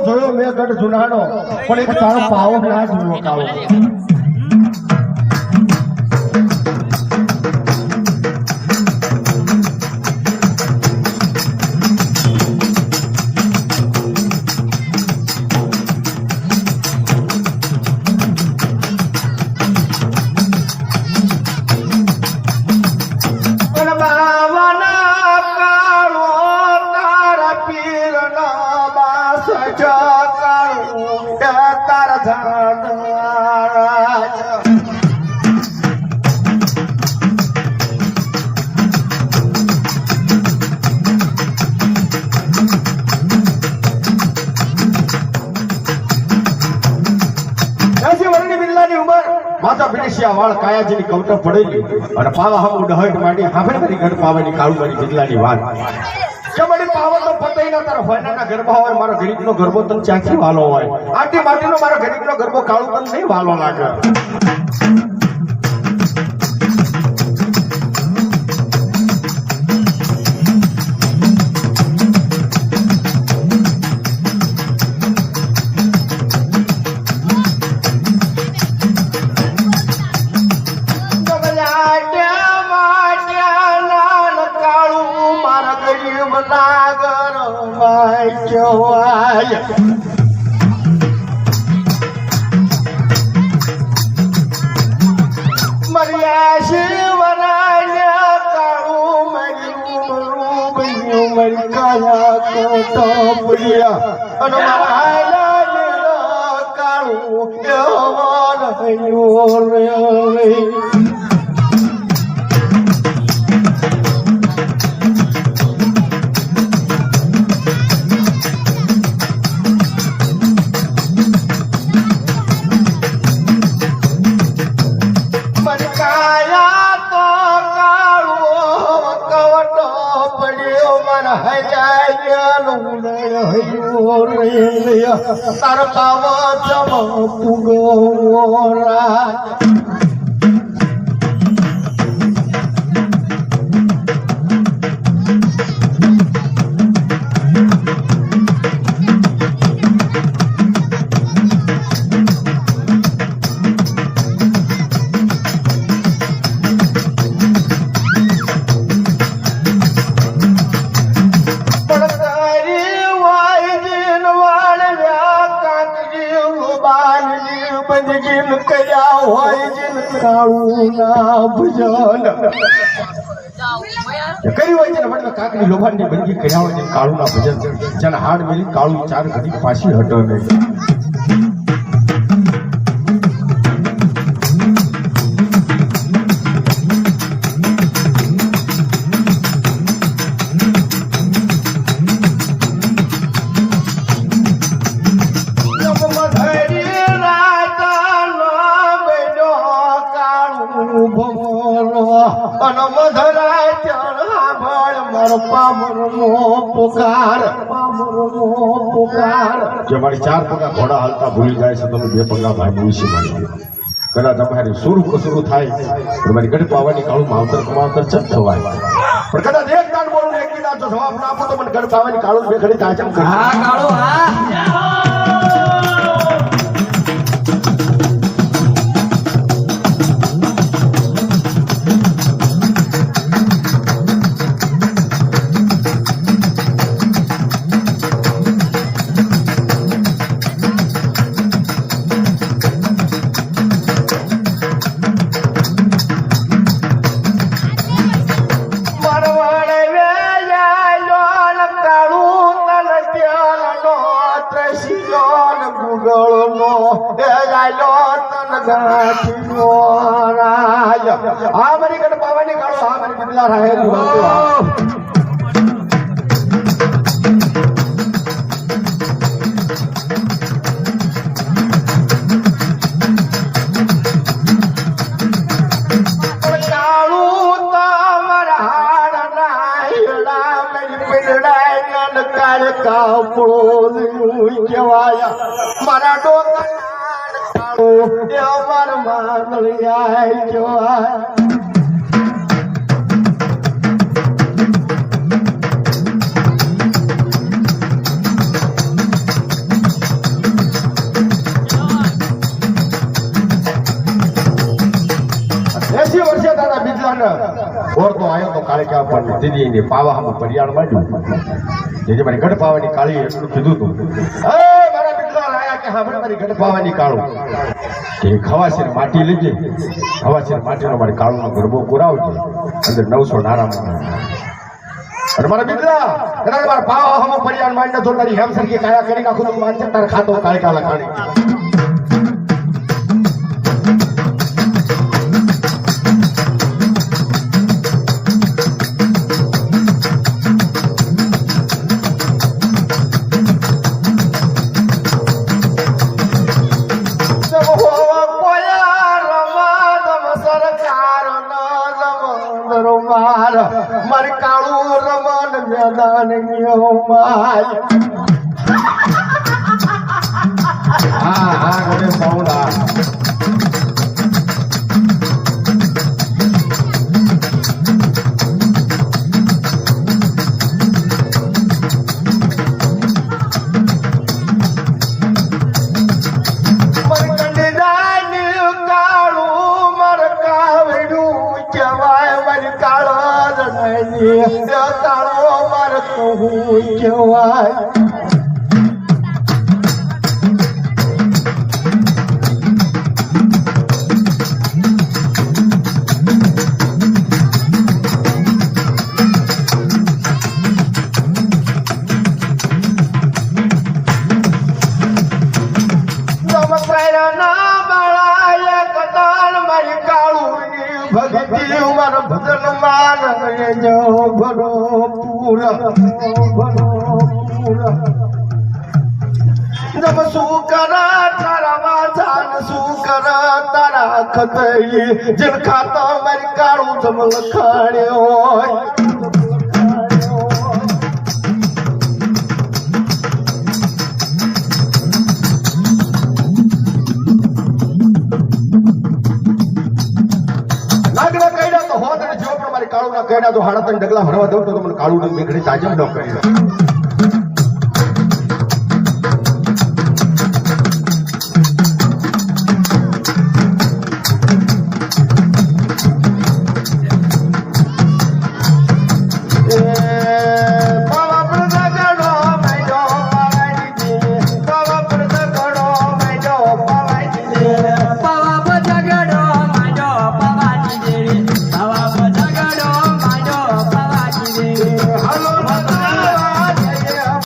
જોયો મેં ગઢ જુનાનો પણ એક તારો પાવો ના જોયો કાવો વાળ કાયાજીની કવટો પડેલી અને પાવા હમ ડહટ માંડી હાફે કરી ઘર પાવાની કાળુ મારી બિરલાની વાત જમડી પાવો તો પતઈ ના તારા ફાયનાના ગરબા હોય મારો ગરીબનો ગરબો તને ચાખી વાલો હોય આટી માટીનો મારો ગરીબનો ગરબો કાળુ તને નહીં વાલો લાગે તારો પાવો જમ પુગોરા કાકડી લોભાની બંદી કર્યા હોય કાળુ ના ભજન જન હાડ મેલી કાળુ ચાર ઘડી પાછી હટો નહીં મારી ચાર પગા ઘોડા હાલતા ભૂલી જાય છે તમે બે પગા ભાઈ ભૂસી મારી કદાચ તમારી સુરું કસુરું થાય મારી ગઢ પાવાની કાળું માવતર કમાવતર ચક થવાય પણ કદાચ એક દાન બોલું એક દાન જો જવાબ ના આપો તો મને ગઢ પાવાની કાળું બે ઘડી તાચમ કરે હા કાળું હા મારી ગઢ પાવાની કાળો હા મારી બિરલા રહે કાપડો કેવાયા મારા ડોકા એ અમાર માંગલિયા જો ઓરતો આયો તો કાળે ક્યાં પણ દીદી ને પાવા હમ પરિયાણ માંડ્યું જે મારી ગઢ પાવાની કાળી એટલું કીધું તું એ મારા દીકરા લાયા કે હા મારી ગઢ પાવાની કાળું કે ખવાસી માટી લેજે ખવાસી માટીનો મારી કાળુનો ગરબો પુરાવજે અંદર 900 નારામાં અને મારા દીકરા કદાચ મારા પાવા હમ પરિયાણ માંડ્યો તો તારી હેમ સરખી કાયા કરી નાખું તો માનશે તાર ખાતો કાળે કાળા કાળી મારી કાળું રમણ મેદાન હા ગોડે સાઉન્ડ તાળો માર કહું કહેવાય ભક્તિ માર ભજન માન જો ભરો પૂરા જબ શું કરા તારા માથાન શું કરા તારા ખતઈ જેલ ખાતા મારી કાળું જમલ ખાડ્યો હોય કાળું ના કહેડા તો હાડા તને ડગલા ભરવા દઉં તો મને કાળું નીકળી તાજમ ન કરી